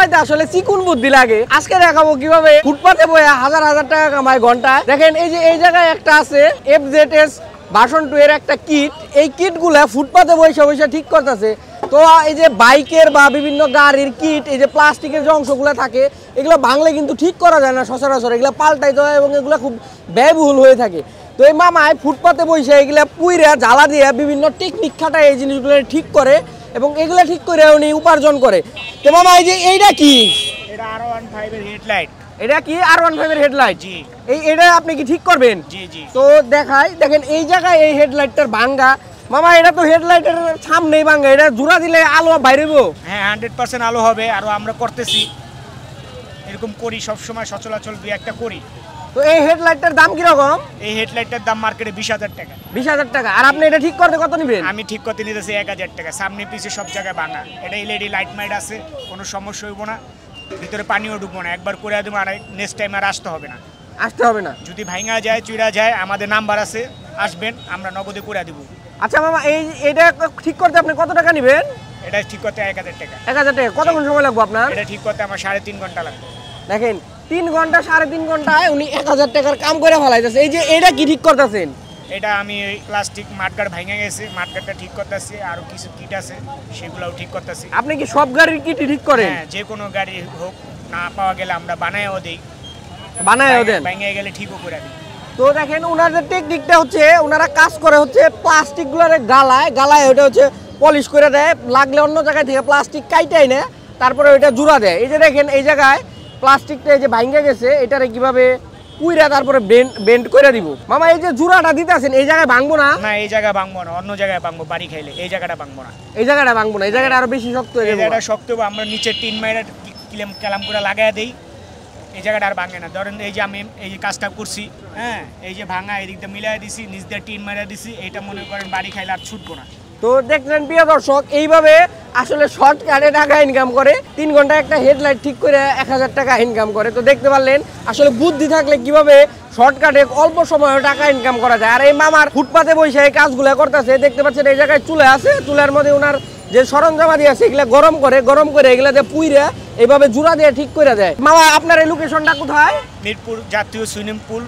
চালাইতে আসলে চিকুন বুদ্ধি লাগে। আজকে দেখাবো কিভাবে ফুটপাতে বসে হাজার হাজার টাকা কামায় ঘন্টায়। দেখেন এই যে এই জায়গায় একটা আছে FZS ভার্সন 2 এর একটা কিট। এই কিটগুলা ফুটপাতে বসে বসে ঠিক করতেছে। তো এই যে বাইকের বা বিভিন্ন গাড়ির কিট, এই যে প্লাস্টিকের যে অংশগুলো থাকে, এগুলো ভাঙলে কিন্তু ঠিক করা যায় না সচরাচর, এগুলো পাল্টাইতে হয় এবং এগুলো খুব ব্যয়বহুল হয়ে থাকে। তো এই মামায় ফুটপাতে বসে এগুলা পুইরা জ্বালা দিয়ে বিভিন্ন টেকনিক খাটায় এই জিনিসগুলো ঠিক করে এবং এগুলা ঠিক করে উনি উপার্জন করে। তো মামা এই যে এইটা কি? এটা R15 এর হেডলাইট। এটা কি R15 এর হেডলাইট? জি। এটা আপনি কি ঠিক করবেন? জি জি। তো দেখাই, দেখেন এই জায়গায় এই হেডলাইটটার ভাঙ্গা। মামা এটা তো হেডলাইটের সামনেই ভাঙ্গা, এটা জোড়া দিলে আলো বাইরে হইব? হ্যাঁ 100% আলো হবে। আর আমরা করতেছি, এরকম করি সবসময়, সচলাচল দুই একটা করি। তো এই হেডলাইটটার দাম কিরকম? এই হেডলাইটটার দাম মার্কেটে 20,000 টাকা। 20,000 টাকা। আর আপনি এটা ঠিক করতে কত নেবেন? আমি ঠিক করতে নিতেছি 1,000 টাকা। সামনে পিছে সব জায়গায় ভাঙা। এটা এলইডি লাইট মাইট আছে, কোনো সমস্যা হইব না, ভিতরে পানিও ঢুকবো না। একবার করে দেবো, আর নেক্সট টাইম আর আসতে হবে না। আসতে হবে না। যদি ভাঙা যায় চুরা যায়, আমাদের নাম্বার আছে, আসবেন, আমরা নগদে করে দেবো। আচ্ছা মামা, এটা ঠিক করতে আপনি কত টাকা নেবেন? এটা ঠিক করতে 1,000 টাকা। 1,000 টাকা। কতক্ষণ সময় লাগবে আপনার? এটা ঠিক করতে আমার 3.5 ঘন্টা লাগবে। দেখেন 3 ঘন্টা 3.5 ঘন্টায় উনি 1,000 টাকার কাম করে ফেলাইতেছে। এই যে এটা কি ঠিক করতেছেন? এটা আমি ওই প্লাস্টিক মাঠগাড় ভেঙে গেছে, মাঠগাড়টা ঠিক করতেছি। আরও কিছু কিট আছে, সেগুলোও ঠিক করতেছি। আপনি কি সব গাড়ির কিট ঠিক করেন? হ্যাঁ, যে কোনো গাড়ি হোক, না পাওয়া গেলে আমরা বানায়ও দিই, বানায়ও দেন? ভেঙে গেলে ঠিকও করে দিই। তো দেখেন ওনাদের টেকনিকটা হচ্ছে, ওনারা কাজ করে হচ্ছে প্লাস্টিকগুলোর গালায় ওটা হচ্ছে পলিশ করে দেয়, লাগলে অন্য জায়গায় থেকে প্লাস্টিক কাইটাই নেয়, তারপরে ওইটা জোড়া দেয়। এই যে দেখেন এই জায়গায় প্লাস্টিকটা এই যে ভাঙে গেছে, এটারে কিভাবে পুইরা তারপরে বেন্ড করে দিব। মামা এই যে জোড়াটা দিতেছেন, এই জায়গায় ভাঙবো না? না, এই জায়গায় ভাঙবো না, অন্য জায়গায় ভাঙবো, বাড়ি খাইলে। এই জায়গাটা ভাঙবো না। এই জায়গাটা ভাঙবো না, এই জায়গাটা আরো বেশি শক্ত হয়ে এই যাবে। জায়গাটা শক্ত হবে, আমরা নিচে টিন মাইরা কালাম করে লাগাই দেই, এই জায়গাটা আর ভাঙে না। ধরেন এই যে আমি এই যে কাজটা করছি, হ্যাঁ, এই যে ভাঙা এদিকটা মিলাই দিছি, নিচ দিয়ে টিন মারা দিছি, এইটা মনে করেন বাড়ি খাইলে আর ছুটবো না। তো দেখলেন প্রিয় দর্শক, এইভাবে আসলে শর্টকাটে টাকা ইনকাম করে। 3 ঘন্টায় একটা হেডলাইট ঠিক করে 1,000 টাকা ইনকাম করে। তো দেখতে পারলেন আসলে বুদ্ধি থাকলে কিভাবে শর্টকাটে অল্প সময়ে টাকা ইনকাম করা যায়। আর এই মামার ফুটপাতে বসে এই কাজগুলো করতেছে। দেখতে পাচ্ছেন এই জায়গায় চুলা আছে, চুলার মধ্যে ওনার যে সরঞ্জামাদি আছে এগুলা গরম করে এগুলা দিয়ে পুইরা এইভাবে জোড়া দিয়ে ঠিক করে দেয়। মামা আপনার এই লোকেশনটা কোথায়? মিরপুর জাতীয় swimming pool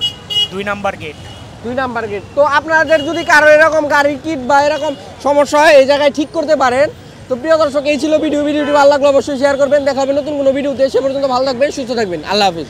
2 number gate. 2 number gate. তো আপনাদের যদি কারো এরকম গাড়ির কিট বা এরকম সমস্যা হয়, এই জায়গায় ঠিক করতে পারেন। তো প্রিয় দর্শক, এই ছিল ভিডিওটি ভালো লাগলে অবশ্যই শেয়ার করবেন। দেখা হবে নতুন কোনো ভিডিওতে। সে পর্যন্ত ভালো থাকবেন, সুস্থ থাকবেন। আল্লাহ হাফেজ।